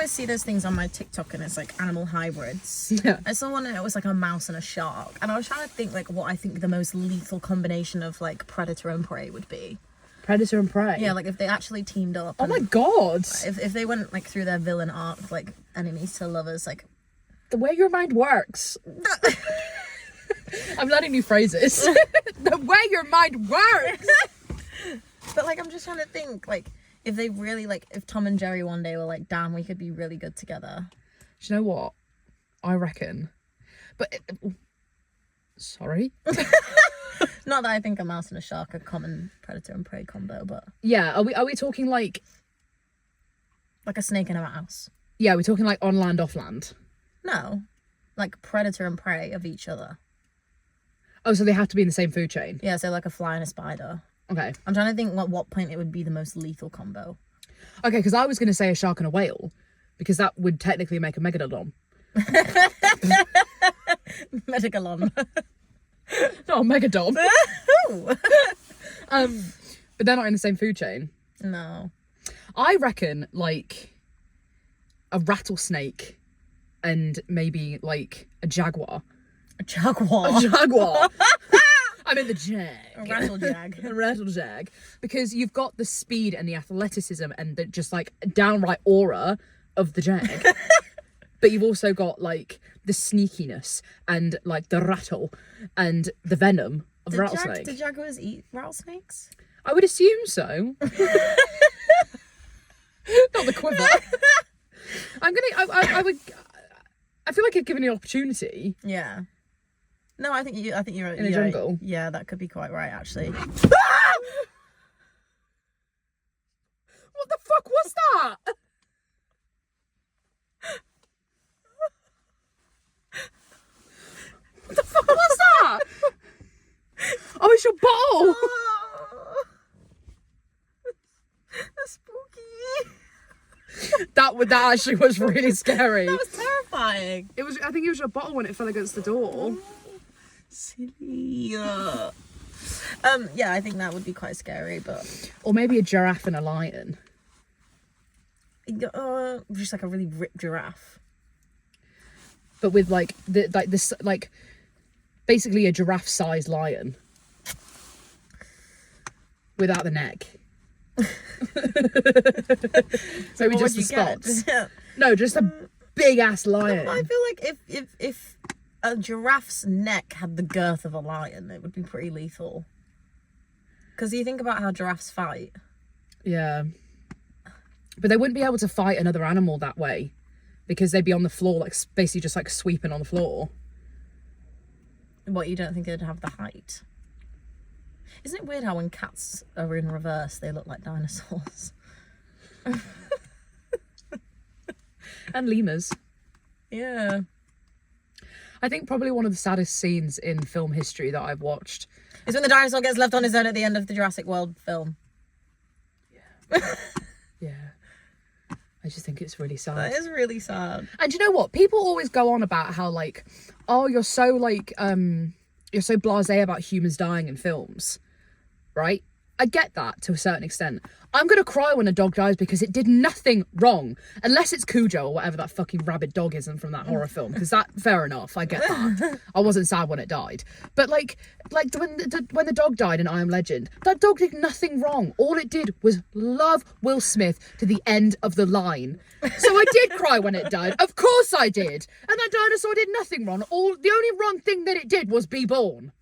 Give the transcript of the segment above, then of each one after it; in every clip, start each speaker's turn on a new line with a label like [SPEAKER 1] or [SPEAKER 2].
[SPEAKER 1] always see those things on my TikTok, and it's like animal hybrids.
[SPEAKER 2] Yeah.
[SPEAKER 1] I saw one and it was like a mouse and a shark, and I was trying to think like what I think the most lethal combination of like predator and prey would be.
[SPEAKER 2] Predator and prey.
[SPEAKER 1] Yeah, like if they actually teamed up.
[SPEAKER 2] Oh my god.
[SPEAKER 1] If they went like through their villain arc, like enemies to lovers, like
[SPEAKER 2] the way your mind works. I'm learning new phrases. The way your mind works.
[SPEAKER 1] But like I'm just trying to think like if they really like if Tom and Jerry one day were like, damn, we could be really good together.
[SPEAKER 2] Do you know what? I reckon. But sorry.
[SPEAKER 1] Not that I think a mouse and a shark are common predator and prey combo, but
[SPEAKER 2] yeah, are we talking like
[SPEAKER 1] a snake and a mouse?
[SPEAKER 2] Yeah, we're talking like on land, off land.
[SPEAKER 1] No, like predator and prey of each other.
[SPEAKER 2] Oh, so they have to be in the same food chain.
[SPEAKER 1] Yeah, so like a fly and a spider.
[SPEAKER 2] Okay.
[SPEAKER 1] I'm trying to think what point it would be the most lethal combo.
[SPEAKER 2] Okay, because I was going to say a shark and a whale, because that would technically make a megalodon.
[SPEAKER 1] Megalodon.
[SPEAKER 2] Not a megadon. But they're not in the same food chain.
[SPEAKER 1] No.
[SPEAKER 2] I reckon like a rattlesnake and maybe like a jaguar.
[SPEAKER 1] A jaguar.
[SPEAKER 2] A jaguar. I'm in the jag.
[SPEAKER 1] A rattlejack.
[SPEAKER 2] A rattlejack. Because you've got the speed and the athleticism and the just like downright aura of the jag. But you've also got like the sneakiness and like the rattle and the venom of the rattlesnake.
[SPEAKER 1] Do jaguars eat rattlesnakes?
[SPEAKER 2] I would assume so. Not the quiver. I feel like I'd given you an opportunity.
[SPEAKER 1] Yeah. No, I think you're
[SPEAKER 2] in a jungle.
[SPEAKER 1] Yeah, that could be quite right actually.
[SPEAKER 2] What the fuck was that? What the fuck was that? Oh, it's your bottle.
[SPEAKER 1] That's spooky.
[SPEAKER 2] That actually was really scary.
[SPEAKER 1] That was terrifying.
[SPEAKER 2] It was. I think it was your bottle when it fell against the door.
[SPEAKER 1] Silly. Yeah, I think that would be quite scary, but
[SPEAKER 2] or maybe a giraffe and a lion.
[SPEAKER 1] Just like a really ripped giraffe,
[SPEAKER 2] but with like this basically a giraffe-sized lion without the neck. So we just the spots. No, just a big ass lion.
[SPEAKER 1] I feel like if a giraffe's neck had the girth of a lion, it would be pretty lethal. Because you think about how giraffes fight.
[SPEAKER 2] Yeah. But they wouldn't be able to fight another animal that way. Because they'd be on the floor, like basically just like sweeping on the floor.
[SPEAKER 1] What, you don't think they'd have the height? Isn't it weird how when cats are in reverse, they look like dinosaurs?
[SPEAKER 2] And lemurs.
[SPEAKER 1] Yeah.
[SPEAKER 2] I think probably one of the saddest scenes in film history that I've watched
[SPEAKER 1] is when the dinosaur gets left on his own at the end of the Jurassic World film.
[SPEAKER 2] Yeah. Yeah. I just think it's really sad.
[SPEAKER 1] That is really sad.
[SPEAKER 2] And you know what? People always go on about how like, oh, you're so blasé about humans dying in films, right? I get that to a certain extent. I'm going to cry when a dog dies because it did nothing wrong. Unless it's Cujo or whatever that fucking rabid dog is from that horror film. Because that, fair enough, I get that. I wasn't sad when it died. But like when the dog died in I Am Legend, that dog did nothing wrong. All it did was love Will Smith to the end of the line. So I did cry when it died. Of course I did. And that dinosaur did nothing wrong. The only wrong thing that it did was be born.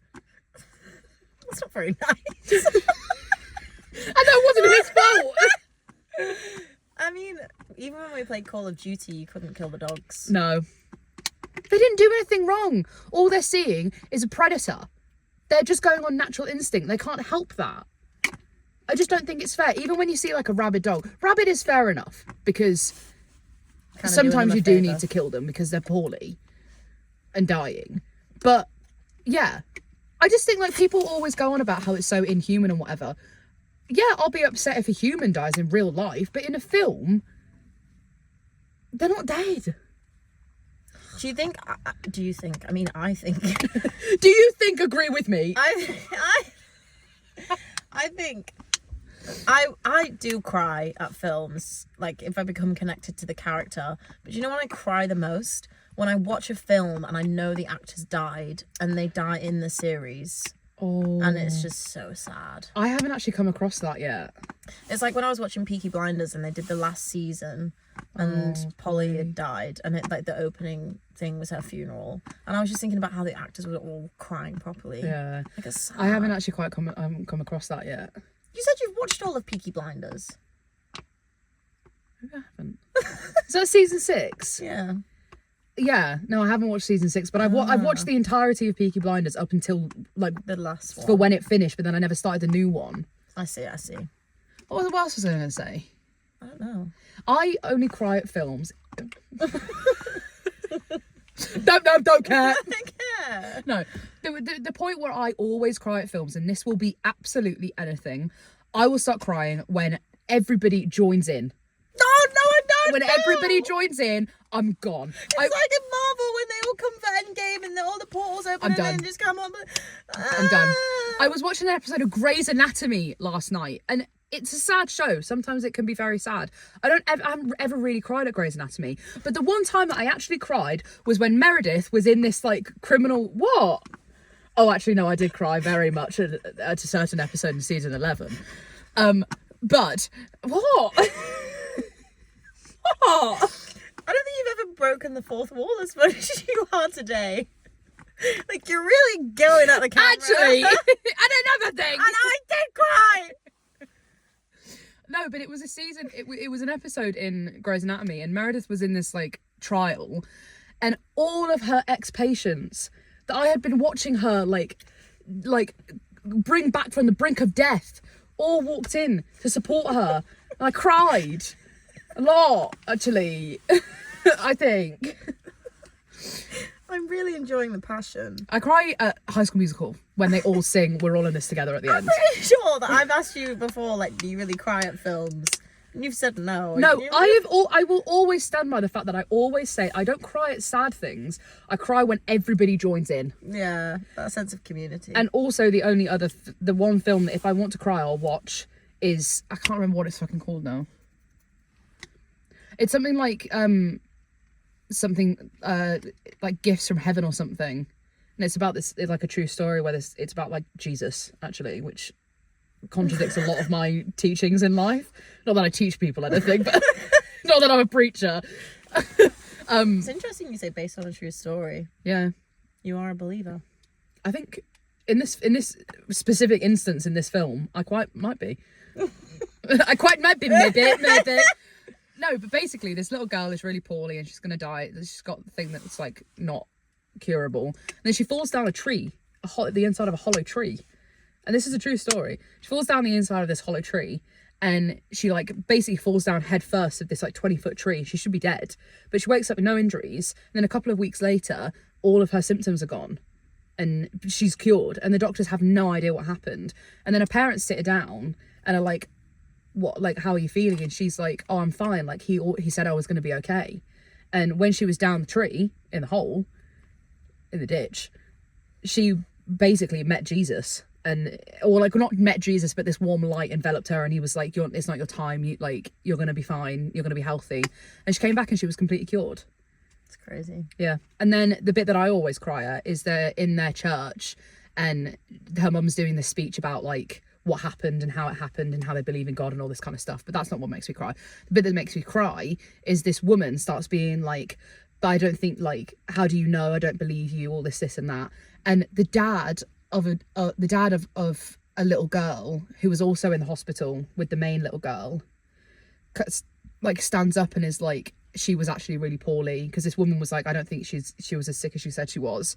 [SPEAKER 1] That's not very nice.
[SPEAKER 2] And that wasn't his fault.
[SPEAKER 1] I mean, even when we played Call of Duty, you couldn't kill the dogs.
[SPEAKER 2] No. They didn't do anything wrong. All they're seeing is a predator. They're just going on natural instinct. They can't help that. I just don't think it's fair. Even when you see like a rabid dog. Rabid is fair enough because sometimes you do need to kill them because they're poorly and dying. But yeah, I just think like people always go on about how it's so inhuman and whatever. Yeah, I'll be upset if a human dies in real life, but in a film, they're not dead.
[SPEAKER 1] Do you think? I mean, I think.
[SPEAKER 2] Do you think? Agree with me.
[SPEAKER 1] I think I do cry at films, like if I become connected to the character. But you know when I cry the most? When I watch a film and I know the actors died and they die in the series.
[SPEAKER 2] Oh.
[SPEAKER 1] And it's just so sad.
[SPEAKER 2] I haven't actually come across that yet.
[SPEAKER 1] It's like when I was watching Peaky Blinders and they did the last season and Polly had died and it like the opening thing was her funeral. And I was just thinking about how the actors were all crying properly.
[SPEAKER 2] Yeah.
[SPEAKER 1] Like it's sad.
[SPEAKER 2] I haven't actually quite come across that yet.
[SPEAKER 1] You said you've watched all of Peaky Blinders.
[SPEAKER 2] Maybe I haven't. Is that season 6?
[SPEAKER 1] Yeah.
[SPEAKER 2] Yeah, no, I haven't watched season 6, but I've watched the entirety of Peaky Blinders up until like
[SPEAKER 1] The last one.
[SPEAKER 2] for when it finished, but then I never started the new one.
[SPEAKER 1] I see.
[SPEAKER 2] What else was I going to say?
[SPEAKER 1] I don't know.
[SPEAKER 2] I only cry at films. Don't care.
[SPEAKER 1] Yeah.
[SPEAKER 2] No, the point where I always cry at films, and this will be absolutely anything, I will start crying when everybody joins in.
[SPEAKER 1] Oh no, I don't.
[SPEAKER 2] When everybody joins in, I'm gone.
[SPEAKER 1] It's like in Marvel when they all come for Endgame and all the portals open and
[SPEAKER 2] done.
[SPEAKER 1] then just come on.
[SPEAKER 2] I'm done. I was watching an episode of Grey's Anatomy last night, and it's a sad show. Sometimes it can be very sad. I haven't ever really cried at Grey's Anatomy, but the one time that I actually cried was when Meredith was in this like criminal. What? Oh, actually, no, I did cry very much at a certain episode in season 11. But what? What?
[SPEAKER 1] I don't think you've ever broken the fourth wall as much as you are today. Like you're really going at the camera.
[SPEAKER 2] Actually, and another thing.
[SPEAKER 1] And I did cry.
[SPEAKER 2] No, but it was a season. It was an episode in Grey's Anatomy, and Meredith was in this like trial, and all of her ex-patients that I had been watching her like bring back from the brink of death all walked in to support her. And I cried a lot, actually. I think.
[SPEAKER 1] I'm really enjoying the passion.
[SPEAKER 2] I cry at High School Musical when they all sing "We're All in This Together" at the end.
[SPEAKER 1] I'm pretty sure that I've asked you before, like, do you really cry at films? And you've said no.
[SPEAKER 2] No, I will always stand by the fact that I always say I don't cry at sad things. I cry when everybody joins in.
[SPEAKER 1] Yeah, that sense of community.
[SPEAKER 2] And also the only other, the one film that if I want to cry, I'll watch is, I can't remember what it's fucking called now. It's something like, like Gifts from Heaven or something. And it's about this, it's like a true story where it's about like Jesus, actually, which contradicts a lot of my teachings in life. Not that I teach people anything, but not that I'm a preacher.
[SPEAKER 1] It's interesting you say based on a true story.
[SPEAKER 2] Yeah.
[SPEAKER 1] You are a believer.
[SPEAKER 2] I think in this specific instance in this film, I quite might be. I quite might be, maybe. No, but basically this little girl is really poorly and she's going to die. She's got the thing that's like not curable. And then she falls down a tree, the inside of a hollow tree. And this is a true story. She falls down the inside of this hollow tree and she like basically falls down head first of this like 20-foot tree. She should be dead, but she wakes up with no injuries. And then a couple of weeks later, all of her symptoms are gone and she's cured. And the doctors have no idea what happened. And then her parents sit her down and are like, what, like, how are you feeling? And she's like, oh, I'm fine. Like he said I was going to be okay. And when she was down the tree in the hole, in the ditch, she basically met Jesus. And or like not met Jesus, but this warm light enveloped her, and he was like, "It's not your time. You're gonna be fine. You're gonna be healthy." And she came back, and she was completely cured.
[SPEAKER 1] It's crazy.
[SPEAKER 2] Yeah. And then the bit that I always cry at is they're in their church, and her mum's doing this speech about like what happened and how it happened and how they believe in God and all this kind of stuff. But that's not what makes me cry. The bit that makes me cry is this woman starts being like, "But I don't think like, how do you know? I don't believe you. All this and that." And the dad of a little girl who was also in the hospital with the main little girl, like stands up and is like, she was actually really poorly, because this woman was like, I don't think she was as sick as she said she was.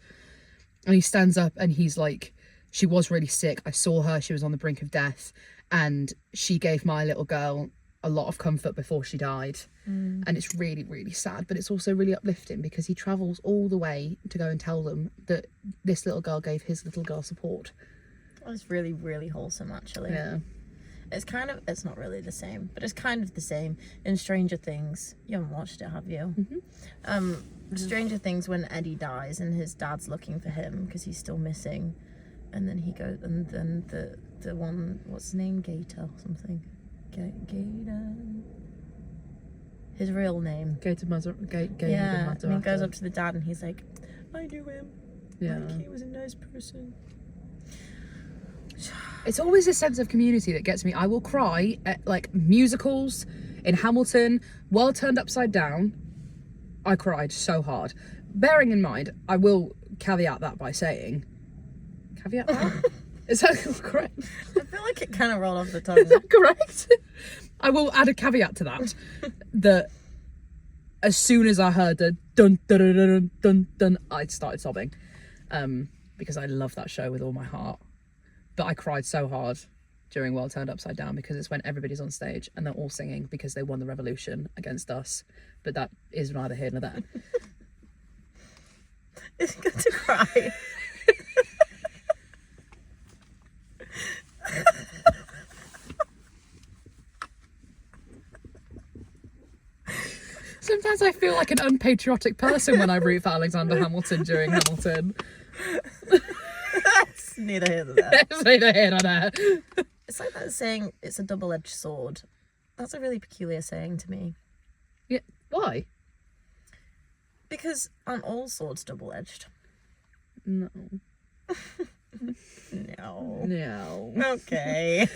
[SPEAKER 2] And he stands up and he's like, she was really sick. I saw her. She was on the brink of death, and she gave my little girl a lot of comfort before she died. And it's really, really sad, but it's also really uplifting because he travels all the way to go and tell them that this little girl gave his little girl support.
[SPEAKER 1] It's really, really wholesome, actually.
[SPEAKER 2] Yeah.
[SPEAKER 1] It's not really the same, but it's kind of the same in Stranger Things. You haven't watched it, have you?
[SPEAKER 2] Mm-hmm.
[SPEAKER 1] Stranger Things, when Eddie dies and his dad's looking for him because he's still missing, and then he goes, and then the one, what's his name? Gator or something. Gator. His real name.
[SPEAKER 2] Gator
[SPEAKER 1] Yeah, and he goes up to the dad and he's like, I knew him.
[SPEAKER 2] Yeah.
[SPEAKER 1] Like, he was a nice person.
[SPEAKER 2] It's always a sense of community that gets me. I will cry at like musicals, in Hamilton, World Turned Upside Down. I cried so hard. Bearing in mind, I will caveat that by saying, caveat that? Is that correct?
[SPEAKER 1] I feel like it kind of rolled off the tongue.
[SPEAKER 2] Is that correct? I will add a caveat to that. That as soon as I heard the dun dun dun dun dun dun, I started sobbing. Because I love that show with all my heart. But I cried so hard during World Turned Upside Down because it's when everybody's on stage and they're all singing because they won the revolution against us. But that is neither here nor there.
[SPEAKER 1] It's good to cry.
[SPEAKER 2] Sometimes I feel like an unpatriotic person when I root for Alexander Hamilton during Hamilton.
[SPEAKER 1] That's neither here nor there.
[SPEAKER 2] It's neither here nor there.
[SPEAKER 1] It's like that saying, it's a double-edged sword. That's a really peculiar saying to me.
[SPEAKER 2] Yeah, why?
[SPEAKER 1] Because aren't all swords double-edged?
[SPEAKER 2] No.
[SPEAKER 1] No.
[SPEAKER 2] No.
[SPEAKER 1] Okay.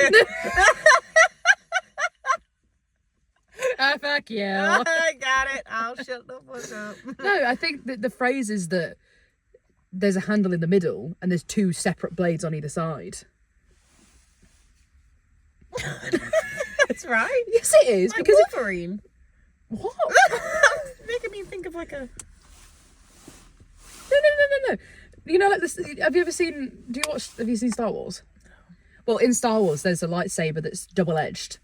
[SPEAKER 2] Fuck you.
[SPEAKER 1] I got it. I'll shut the fuck up.
[SPEAKER 2] No, I think that the phrase is that there's a handle in the middle and there's two separate blades on either side.
[SPEAKER 1] That's right.
[SPEAKER 2] Yes, it is.
[SPEAKER 1] Like
[SPEAKER 2] because
[SPEAKER 1] Wolverine.
[SPEAKER 2] What?
[SPEAKER 1] Making me think of like a...
[SPEAKER 2] No. You know, like this. Have you seen Star Wars? No. Well, in Star Wars, there's a lightsaber that's double-edged.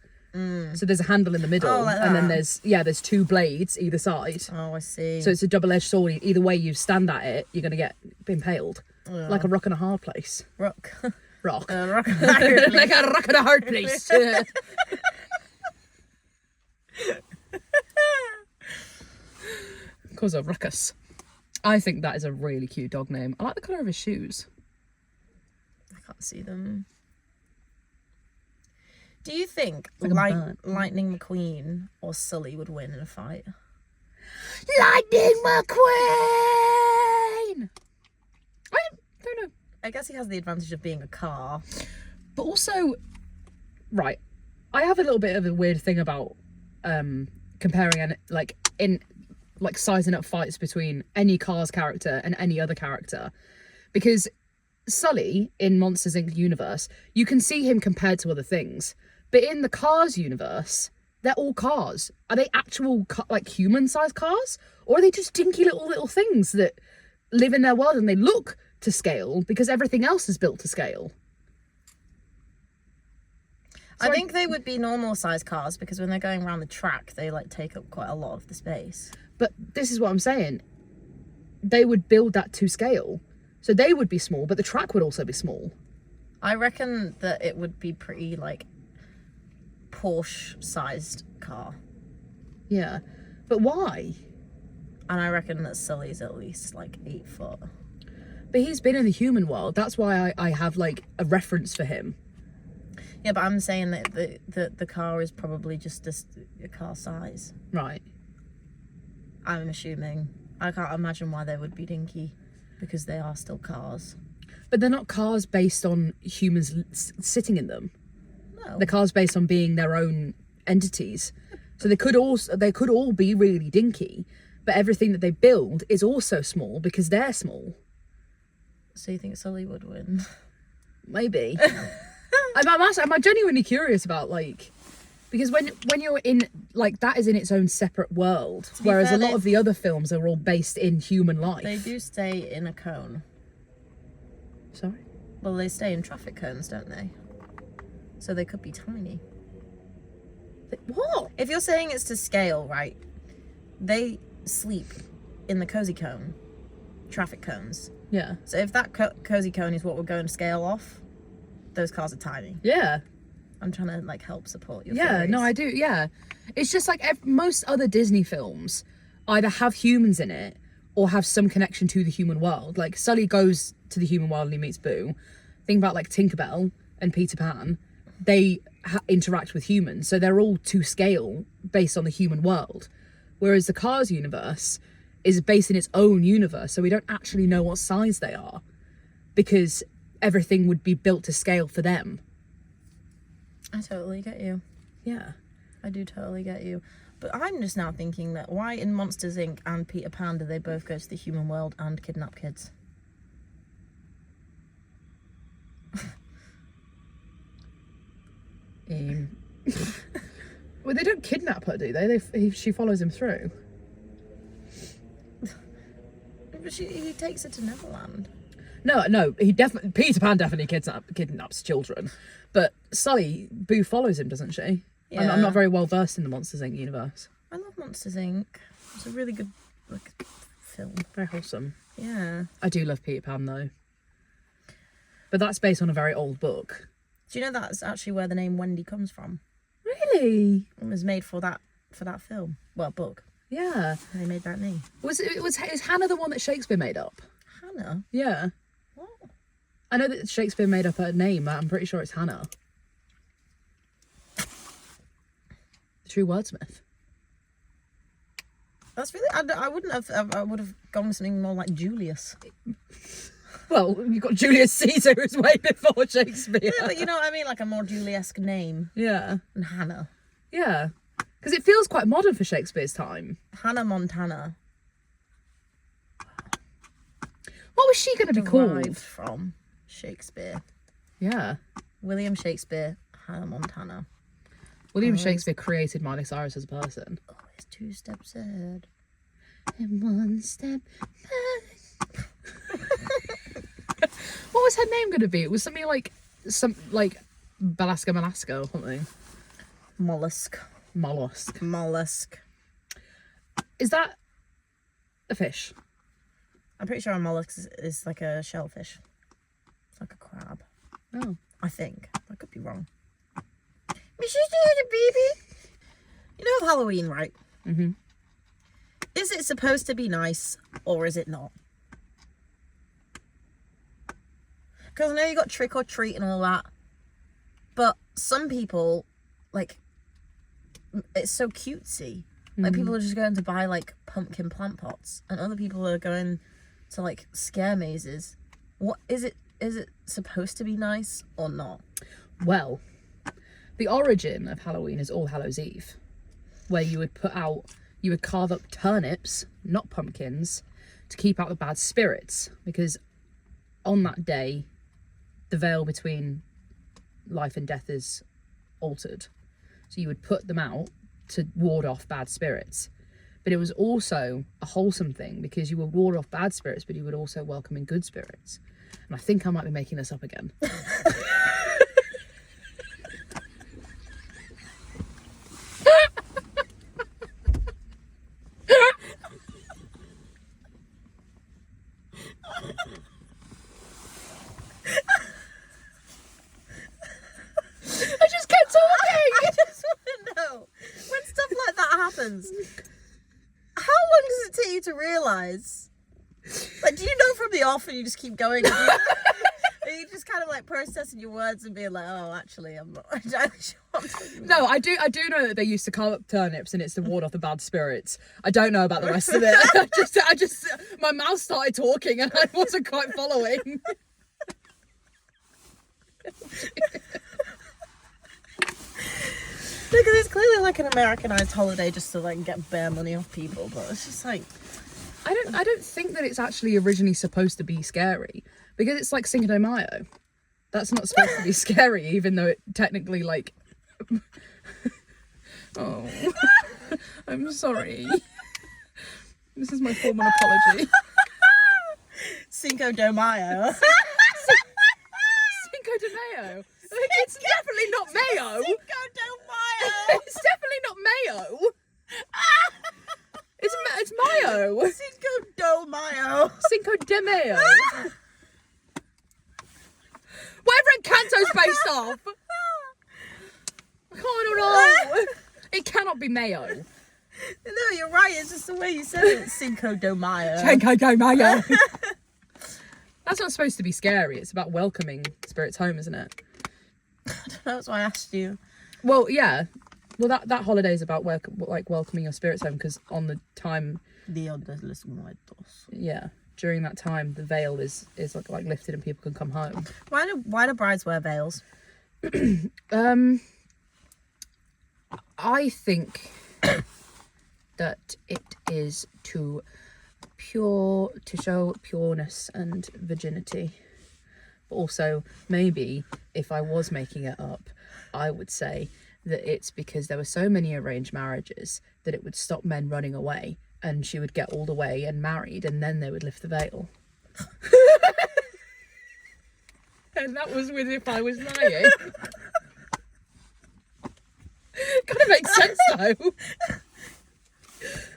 [SPEAKER 2] So there's a handle in the middle,
[SPEAKER 1] like
[SPEAKER 2] and then
[SPEAKER 1] that.
[SPEAKER 2] there's two blades either side.
[SPEAKER 1] Oh, I see.
[SPEAKER 2] So it's a double-edged sword. Either way you stand at it, you're gonna get impaled,
[SPEAKER 1] Yeah.
[SPEAKER 2] like a rock and a hard place.
[SPEAKER 1] Rock.
[SPEAKER 2] Rock.
[SPEAKER 1] Rock.
[SPEAKER 2] Like a rock and a hard place. Cause a ruckus. I think that is a really cute dog name. I like the colour of his shoes.
[SPEAKER 1] I can't see them. Do you think
[SPEAKER 2] Like a bird.
[SPEAKER 1] Lightning McQueen or Sully would win in a fight?
[SPEAKER 2] Lightning McQueen! I don't know.
[SPEAKER 1] I guess he has the advantage of being a car.
[SPEAKER 2] But also, right, I have a little bit of a weird thing about comparing and sizing up fights between any Cars character and any other character, because Sully in Monsters Inc. universe, you can see him compared to other things, but in the Cars universe, they're all cars. Are they actual human-sized cars, or are they just dinky little things that live in their world and they look to scale because everything else is built to scale?
[SPEAKER 1] I think they would be normal sized cars because when they're going around the track, they take up quite a lot of the space.
[SPEAKER 2] But this is what I'm saying. They would build that to scale. So they would be small, but the track would also be small.
[SPEAKER 1] I reckon that it would be pretty Porsche sized car.
[SPEAKER 2] Yeah. But why?
[SPEAKER 1] And I reckon that Sully's at least 8 foot.
[SPEAKER 2] But he's been in the human world. That's why I have a reference for him.
[SPEAKER 1] Yeah, but I'm saying that the car is probably just a car size.
[SPEAKER 2] Right.
[SPEAKER 1] I'm assuming. I can't imagine why they would be dinky, because they are still cars.
[SPEAKER 2] But they're not cars based on humans sitting in them.
[SPEAKER 1] No.
[SPEAKER 2] They're cars based on being their own entities. So they could all be really dinky, but everything that they build is also small because they're small.
[SPEAKER 1] So you think Sully would win?
[SPEAKER 2] Maybe. I'm genuinely curious about because when you're in that is in its own separate world, whereas a lot of the other films are all based in human life.
[SPEAKER 1] They do stay in a cone.
[SPEAKER 2] Sorry?
[SPEAKER 1] Well, they stay in traffic cones, don't they? So they could be tiny.
[SPEAKER 2] What?
[SPEAKER 1] If you're saying it's to scale, right? They sleep in the cozy cone, traffic cones.
[SPEAKER 2] Yeah.
[SPEAKER 1] So if that cozy cone is what we're going to scale off, those cars are tiny.
[SPEAKER 2] Yeah.
[SPEAKER 1] I'm trying to help support your
[SPEAKER 2] Yeah,
[SPEAKER 1] theories.
[SPEAKER 2] no, I do. Yeah. It's just most other Disney films either have humans in it or have some connection to the human world. Sully goes to the human world and he meets Boo. Think about Tinkerbell. and Peter Pan, they interact with humans, so they're all to scale based on the human world. Whereas the Cars universe is based in its own universe, so we don't actually know what size they are, because everything would be built to scale for them.
[SPEAKER 1] I totally get you.
[SPEAKER 2] Yeah.
[SPEAKER 1] I do totally get you. But I'm just now thinking that why in Monsters Inc. and Peter Pan do they both go to the human world and kidnap kids?
[SPEAKER 2] Well, they don't kidnap her, do they? She follows him through.
[SPEAKER 1] But he takes her to Neverland.
[SPEAKER 2] No, Peter Pan definitely kidnaps children, but Sully Boo follows him, doesn't she?
[SPEAKER 1] Yeah.
[SPEAKER 2] I'm not very well versed in the Monsters Inc. universe.
[SPEAKER 1] I love Monsters Inc. It's a really good film.
[SPEAKER 2] Very wholesome.
[SPEAKER 1] Yeah.
[SPEAKER 2] I do love Peter Pan though, but that's based on a very old book.
[SPEAKER 1] Do you know that's actually where the name Wendy comes from?
[SPEAKER 2] Really?
[SPEAKER 1] It was made for that film. Well, book.
[SPEAKER 2] Yeah.
[SPEAKER 1] And they made that name.
[SPEAKER 2] Is Hannah the one that Shakespeare made up?
[SPEAKER 1] Hannah?
[SPEAKER 2] Yeah.
[SPEAKER 1] What?
[SPEAKER 2] I know that Shakespeare made up her name, but I'm pretty sure it's Hannah. The true wordsmith.
[SPEAKER 1] That's really... I wouldn't have... I would have gone with something more like Julius.
[SPEAKER 2] Well, you've got Julius Caesar, who's way before Shakespeare.
[SPEAKER 1] Yeah, but you know what I mean? Like a more Juliesque name.
[SPEAKER 2] Yeah.
[SPEAKER 1] And Hannah.
[SPEAKER 2] Yeah. Because it feels quite modern for Shakespeare's time.
[SPEAKER 1] Hannah Montana.
[SPEAKER 2] What was she going to be
[SPEAKER 1] Derived
[SPEAKER 2] called?
[SPEAKER 1] from Shakespeare.
[SPEAKER 2] Yeah.
[SPEAKER 1] William Shakespeare, Hannah Montana.
[SPEAKER 2] William Shakespeare created Miley Cyrus as a person.
[SPEAKER 1] Always 2 steps ahead.
[SPEAKER 2] And 1 step back. What was her name going to be? It was something like Balaska or something.
[SPEAKER 1] Mollusk.
[SPEAKER 2] Mollusk. Is that a fish?
[SPEAKER 1] I'm pretty sure a mollusk is like a shellfish. It's like a crab.
[SPEAKER 2] Oh.
[SPEAKER 1] I think. I could be wrong. My sister had a baby. You know of Halloween, right?
[SPEAKER 2] Mm-hmm.
[SPEAKER 1] Is it supposed to be nice or is it not? Because I know you got trick or treat and all that. But some people, like, it's so cutesy. Like, people are just going to buy, like, pumpkin plant pots. And other people are going to, like, scare mazes. What is it? Is it supposed to be nice or not?
[SPEAKER 2] Well, the origin of Halloween is All Hallows Eve, where you would carve up turnips, not pumpkins, to keep out the bad spirits. Because on that day, the veil between life and death is altered. So you would put them out to ward off bad spirits. But it was also a wholesome thing because you would ward off bad spirits, but you would also welcome in good spirits. And I think I might be making this up again. I just kept talking!
[SPEAKER 1] I just want to know, when stuff like that happens, how long does it take you to realise? Like, do you know from the off and you just keep going? Are you just kind of like processing your words and being like, oh, actually, I'm not entirely sure what I'm talking about?
[SPEAKER 2] No, I do know that they used to carve up turnips and it's to ward off the bad spirits. I don't know about the rest of it. I just my mouth started talking and I wasn't quite following.
[SPEAKER 1] Because it's clearly like an Americanized holiday just to like get bare money off people, but it's just like,
[SPEAKER 2] I don't think that it's actually originally supposed to be scary because it's like Cinco de Mayo. That's not supposed to be scary, even though it technically like. Oh, I'm sorry. This is my formal apology.
[SPEAKER 1] Cinco de Mayo.
[SPEAKER 2] Cinco de Mayo. It's definitely not mayo.
[SPEAKER 1] Cinco de Mayo.
[SPEAKER 2] It's definitely not mayo. It's mayo.
[SPEAKER 1] Cinco de Mayo.
[SPEAKER 2] Cinco de Mayo. Whatever Encanto's based off. I don't know. It cannot be mayo.
[SPEAKER 1] No, you're right. It's just the way you said it. Cinco de Mayo.
[SPEAKER 2] Cinco de Mayo. That's not supposed to be scary. It's about welcoming spirits home, isn't it?
[SPEAKER 1] That's why I asked you.
[SPEAKER 2] Well, yeah. Well, that holiday is about welcoming your spirits home, because on the time,
[SPEAKER 1] Dia de los Muertos.
[SPEAKER 2] yeah, during that time, the veil is like lifted and people can come home.
[SPEAKER 1] Why do brides wear veils?
[SPEAKER 2] I think that it is to show pureness and virginity. But also, maybe if I was making it up, I would say that it's because there were so many arranged marriages that it would stop men running away, and she would get all the way and married, and then they would lift the veil. And that was with if I was lying. Kind of makes sense though.
[SPEAKER 1] Are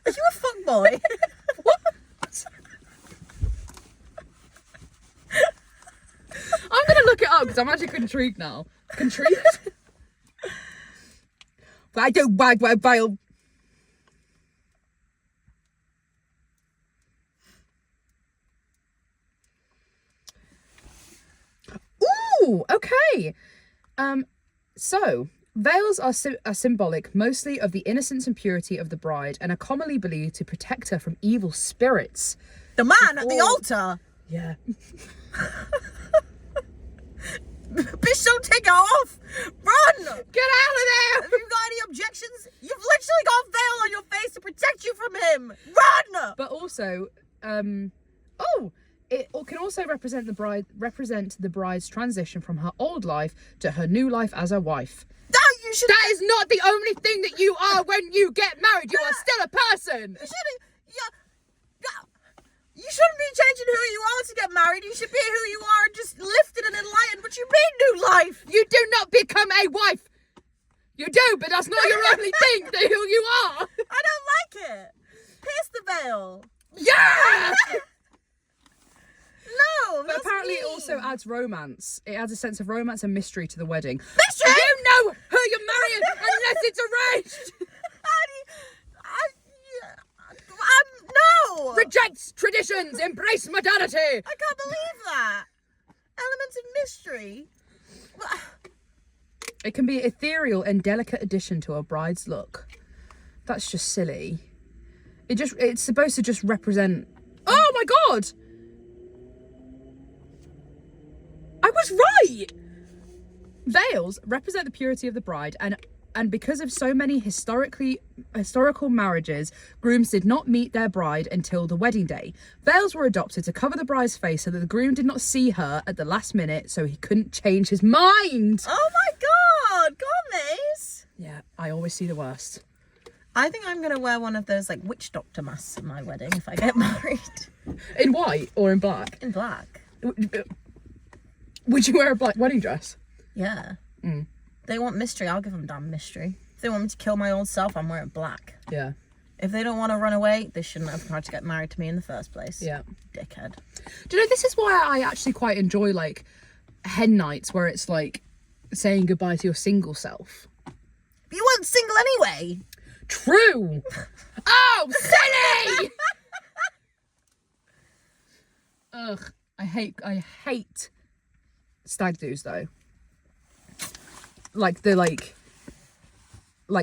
[SPEAKER 1] you a fuckboy?
[SPEAKER 2] What? I'm gonna look it up because I'm actually intrigued now. Intrigued? I don't wag my veil. Ooh, okay. So veils are symbolic mostly of the innocence and purity of the bride, and are commonly believed to protect her from evil spirits.
[SPEAKER 1] The man at the altar.
[SPEAKER 2] Yeah.
[SPEAKER 1] Bitch, don't take it off. Run.
[SPEAKER 2] Get out of there.
[SPEAKER 1] Have you got any objections? You've literally got a veil on your face to protect you from him. Run.
[SPEAKER 2] But also, it can also represent the bride's transition from her old life to her new life as a wife.
[SPEAKER 1] No, you should.
[SPEAKER 2] That is not the only thing that you are when you get married. You are still a person.
[SPEAKER 1] You shouldn't. You shouldn't be changing who you are to get married. You should be who you are and just lifted and enlightened. What you mean, new life?
[SPEAKER 2] You do not become a wife. You do, but that's not your only thing. Who you are.
[SPEAKER 1] I don't like it. Pierce the veil.
[SPEAKER 2] Yeah.
[SPEAKER 1] No,
[SPEAKER 2] But apparently it also adds romance. It adds a sense of romance and mystery to the wedding.
[SPEAKER 1] Mystery?
[SPEAKER 2] You know who you're marrying unless it's arranged.
[SPEAKER 1] No.
[SPEAKER 2] Rejects traditions, embrace modernity.
[SPEAKER 1] I can't believe that. Elements of mystery.
[SPEAKER 2] It can be an ethereal and delicate addition to a bride's look. That's just silly. It's supposed to just represent. Oh my god! I was right! Veils represent the purity of the bride, and because of so many historical marriages, grooms did not meet their bride until the wedding day. Veils were adopted to cover the bride's face so that the groom did not see her at the last minute, so he couldn't change his mind.
[SPEAKER 1] Oh my god! Go on, Mace.
[SPEAKER 2] Yeah, I always see the worst.
[SPEAKER 1] I think I'm gonna wear one of those like witch doctor masks at my wedding if I get married.
[SPEAKER 2] In white or in black?
[SPEAKER 1] In black.
[SPEAKER 2] Would you wear a black wedding dress?
[SPEAKER 1] Yeah. They want mystery, I'll give them damn mystery. If they want me to kill my old self, I'm wearing black.
[SPEAKER 2] Yeah.
[SPEAKER 1] If they don't want to run away, they shouldn't have tried to get married to me in the first place.
[SPEAKER 2] Yeah.
[SPEAKER 1] Dickhead.
[SPEAKER 2] Do you know, this is why I actually quite enjoy like hen nights where it's like saying goodbye to your single self.
[SPEAKER 1] But you weren't single anyway.
[SPEAKER 2] True. Oh, silly. Ugh. I hate stag do's though. Like the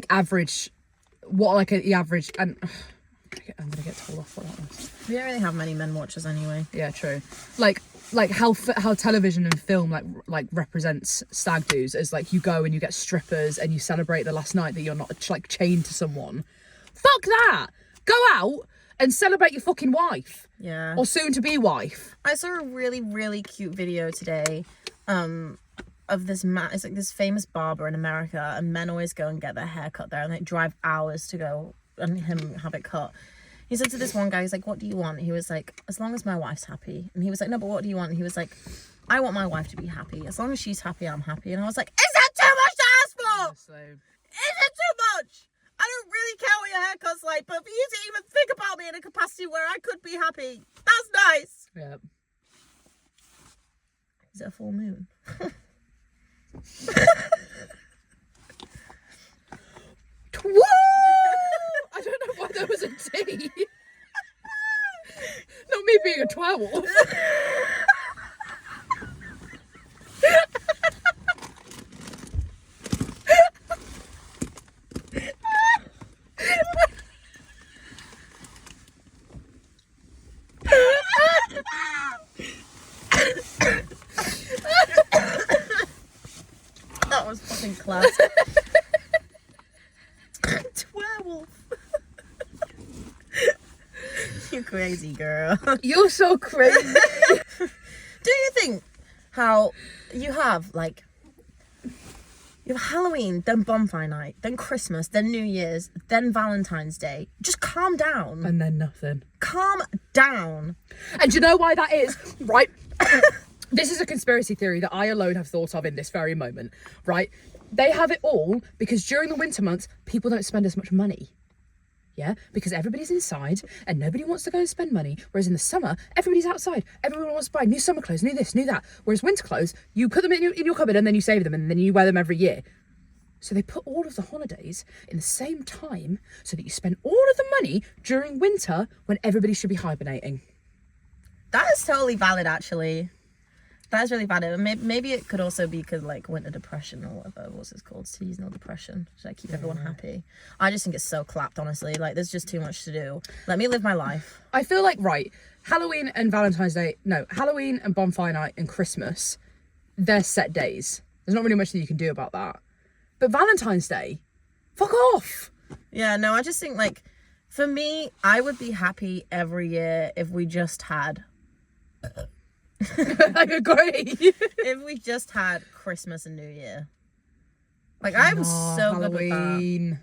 [SPEAKER 2] average, what like the average, and I'm gonna get told off for that.
[SPEAKER 1] We don't really have many men watchers anyway.
[SPEAKER 2] Yeah, true. Like how television and film like represents stag do's as like you go and you get strippers and you celebrate the last night that you're not like chained to someone. Fuck that. Go out and celebrate your fucking wife.
[SPEAKER 1] Yeah.
[SPEAKER 2] Or soon to be wife.
[SPEAKER 1] I saw a really, really cute video today, of this man. It's like this famous barber in America, and men always go and get their hair cut there, and they drive hours to go and him have it cut. He said to this one guy, he's like, "What do you want?" He was like, "As long as my wife's happy." And he was like, "No, but what do you want?" And he was like, "I want my wife to be happy. As long as she's happy, I'm happy." And I was like, "Is that too much to ask for?
[SPEAKER 2] So
[SPEAKER 1] Is it too much? I don't really care what your haircut's like, but for you to even think about me in a capacity where I could be happy, that's nice."
[SPEAKER 2] yeah.
[SPEAKER 1] Is it a full moon?
[SPEAKER 2] Woo! I don't know why there was a T. Not me being a twelve.
[SPEAKER 1] class. Werewolf. You crazy girl.
[SPEAKER 2] You're so crazy.
[SPEAKER 1] Do you think how you have like you have Halloween, then bonfire night, then Christmas, then New Year's, then Valentine's Day? Just calm down.
[SPEAKER 2] And then nothing.
[SPEAKER 1] Calm down.
[SPEAKER 2] And do you know why that is? Right. This is a conspiracy theory that I alone have thought of in this very moment, right? They have it all because during the winter months, people don't spend as much money. Yeah, because everybody's inside and nobody wants to go and spend money. Whereas in the summer, everybody's outside. Everyone wants to buy new summer clothes, new this, new that. Whereas winter clothes, you put them in your cupboard and then you save them and then you wear them every year. So they put all of the holidays in the same time so that you spend all of the money during winter when everybody should be hibernating.
[SPEAKER 1] That is totally valid, actually. That is really valid. Maybe it could also be because, like, winter depression or whatever. What's it called? Seasonal depression. Should I keep everyone happy? I just think it's so clapped, honestly. Like, there's just too much to do. Let me live my life.
[SPEAKER 2] I feel like, right, Halloween and Valentine's Day, no, Halloween and bonfire night and Christmas, they're set days. There's not really much that you can do about that. But Valentine's Day, fuck off.
[SPEAKER 1] Yeah, no, I just think, like, for me, I would be happy every year if we just had...
[SPEAKER 2] I agree.
[SPEAKER 1] If we just had Christmas and New Year. Like, I'm so good with that.
[SPEAKER 2] Halloween.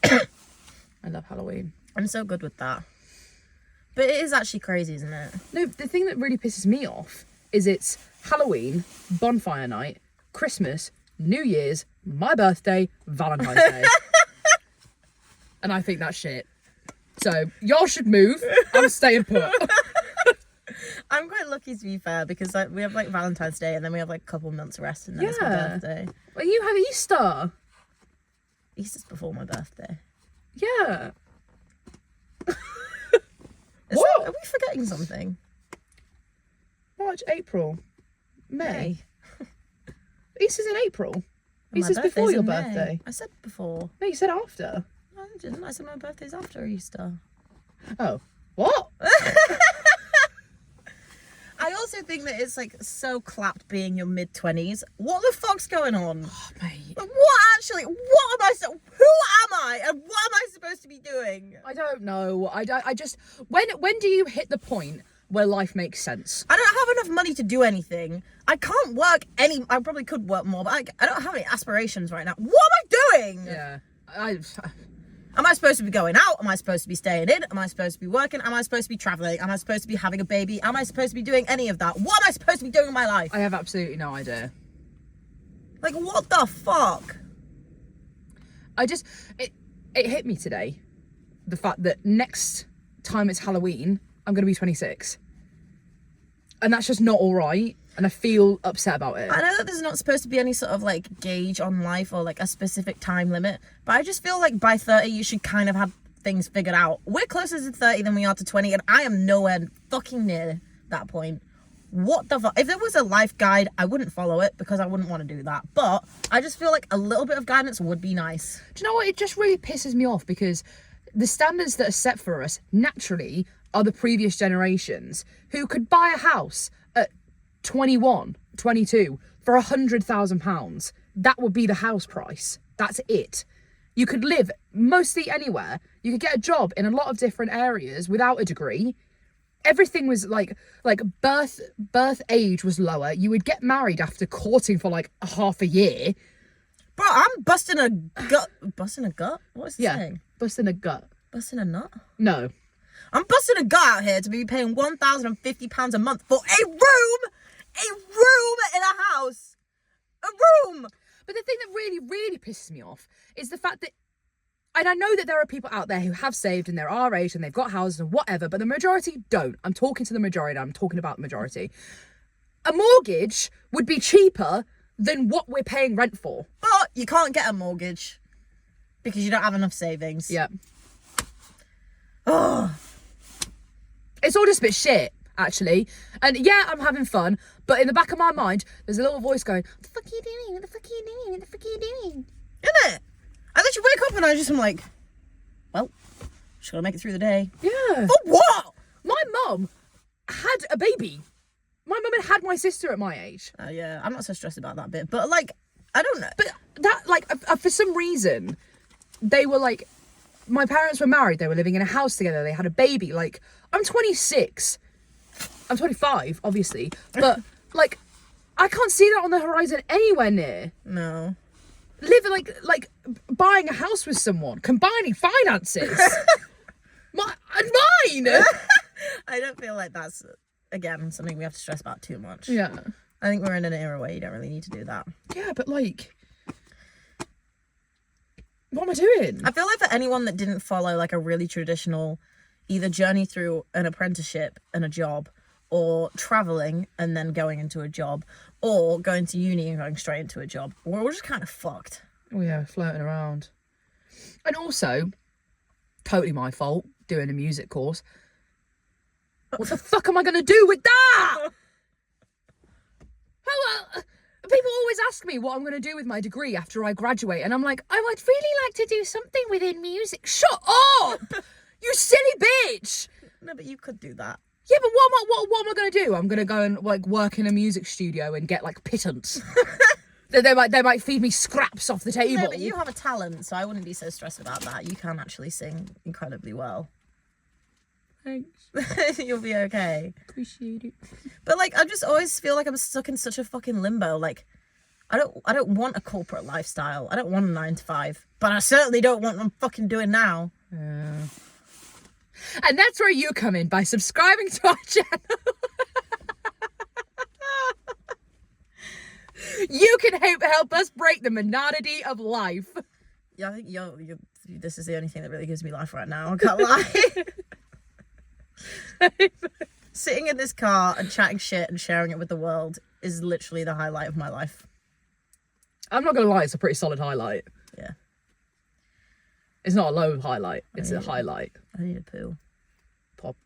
[SPEAKER 2] I love Halloween.
[SPEAKER 1] I'm so good with that. But it is actually crazy, isn't it?
[SPEAKER 2] No, the thing that really pisses me off is it's Halloween, bonfire night, Christmas, New Year's, my birthday, Valentine's Day. And I think that's shit. So, y'all should move. I'm staying put.
[SPEAKER 1] I'm quite lucky, to be fair, because like, we have like Valentine's Day and then we have like a couple months rest and then it's my birthday.
[SPEAKER 2] Well, you have Easter.
[SPEAKER 1] Easter's before my birthday.
[SPEAKER 2] Yeah.
[SPEAKER 1] What? Are we forgetting something?
[SPEAKER 2] March, April, May. Easter's in April.
[SPEAKER 1] My
[SPEAKER 2] Easter's
[SPEAKER 1] birthday's
[SPEAKER 2] before your
[SPEAKER 1] in May.
[SPEAKER 2] birthday.
[SPEAKER 1] I said before.
[SPEAKER 2] No, you said after.
[SPEAKER 1] No, I didn't. I said my birthday's after Easter.
[SPEAKER 2] Oh. What?
[SPEAKER 1] I also think that it's like so clapped being your mid-20s. What the fuck's going on?
[SPEAKER 2] Oh, mate.
[SPEAKER 1] Like, what actually? What am I? Who am I? And what am I supposed to be doing?
[SPEAKER 2] I don't know. I just... When do you hit the point where life makes sense?
[SPEAKER 1] I don't have enough money to do anything. I can't work any... I probably could work more, but I don't have any aspirations right now. What am I doing?
[SPEAKER 2] Yeah.
[SPEAKER 1] Am I supposed to be going out? Am I supposed to be staying in? Am I supposed to be working? Am I supposed to be traveling? Am I supposed to be having a baby? Am I supposed to be doing any of that? What am I supposed to be doing in my life?
[SPEAKER 2] I have absolutely no idea.
[SPEAKER 1] Like, what the fuck?
[SPEAKER 2] It hit me today. The fact that next time it's Halloween, I'm going to be 26. And that's just not all right. And I feel upset about it.
[SPEAKER 1] I know that there's not supposed to be any sort of like gauge on life or like a specific time limit, but I just feel like by 30 you should kind of have things figured out. We're closer to 30 than we are to 20, and I am nowhere fucking near that point. What the fuck? If there was a life guide, I wouldn't follow it because I wouldn't want to do that. But I just feel like a little bit of guidance would be nice.
[SPEAKER 2] Do you know what? It just really pisses me off because the standards that are set for us naturally are the previous generations who could buy a house at 21, 22 for £100,000. That would be the house price. That's it. You could live mostly anywhere. You could get a job in a lot of different areas without a degree. Everything was like birth age was lower. You would get married after courting for like half a year.
[SPEAKER 1] Bro, I'm busting a gut. Busting a gut? What is the saying?
[SPEAKER 2] Busting a gut.
[SPEAKER 1] Busting a nut?
[SPEAKER 2] No.
[SPEAKER 1] I'm busting a gut out here to be paying £1,050 a month for a room in a house. A room.
[SPEAKER 2] But the thing that really, really pisses me off is the fact that, and I know that there are people out there who have saved and they're our age and they've got houses and whatever, but the majority don't. I'm talking to the majority. I'm talking about the majority. A mortgage would be cheaper than what we're paying rent for.
[SPEAKER 1] But you can't get a mortgage because you don't have enough savings.
[SPEAKER 2] Yeah.
[SPEAKER 1] Oh.
[SPEAKER 2] It's all just a bit shit, actually. And yeah, I'm having fun, but in the back of my mind, there's a little voice going, what the fuck are you doing? What the fuck are you doing? What the fuck are you doing?
[SPEAKER 1] Isn't it? I literally wake up and I just am like, well, just gotta make it through the day.
[SPEAKER 2] Yeah.
[SPEAKER 1] For what?
[SPEAKER 2] My mum had a baby. My mum had my sister at my age.
[SPEAKER 1] Yeah, I'm not so stressed about that bit. But like, I don't know.
[SPEAKER 2] But that, like, for some reason, they were like, my parents were married, they were living in a house together, they had a baby. Like, I'm 26. I'm 25, obviously. But, like, I can't see that on the horizon anywhere near.
[SPEAKER 1] No.
[SPEAKER 2] Living, like buying a house with someone, combining finances. Mine!
[SPEAKER 1] I don't feel like that's, again, something we have to stress about too much.
[SPEAKER 2] Yeah.
[SPEAKER 1] I think we're in an era where you don't really need to do that.
[SPEAKER 2] Yeah, but, like, what am I doing?
[SPEAKER 1] I feel like for anyone that didn't follow, like, a really traditional either journey through an apprenticeship and a job, or traveling and then going into a job, or going to uni and going straight into a job, we're all just kind of fucked.
[SPEAKER 2] Oh yeah, floating around. And also, totally my fault, doing a music course. What the fuck am I going to do with that? People always ask me what I'm going to do with my degree after I graduate, and I'm like, I would really like to do something within music. Shut up! You silly bitch!
[SPEAKER 1] No, but you could do that.
[SPEAKER 2] Yeah, but what am I going to do? I'm going to go and, like, work in a music studio and get, like, pittance. they might feed me scraps off the table.
[SPEAKER 1] No, but you have a talent, so I wouldn't be so stressed about that. You can actually sing incredibly well.
[SPEAKER 2] Thanks.
[SPEAKER 1] You'll be okay.
[SPEAKER 2] Appreciate it.
[SPEAKER 1] But, like, I just always feel like I'm stuck in such a fucking limbo. Like, I don't want a corporate lifestyle. I don't want a 9 to 5. But I certainly don't want what I'm fucking doing now.
[SPEAKER 2] Yeah. And that's where you come in, by subscribing to our channel. You can help us break the monotony of life.
[SPEAKER 1] Yeah, I think this is the only thing that really gives me life right now. I can't lie. Sitting in this car and chatting shit and sharing it with the world is literally the highlight of my life.
[SPEAKER 2] I'm not going to lie, it's a pretty solid highlight.
[SPEAKER 1] Yeah.
[SPEAKER 2] It's not a low highlight, it's a highlight.
[SPEAKER 1] I need a poo.
[SPEAKER 2] Pop.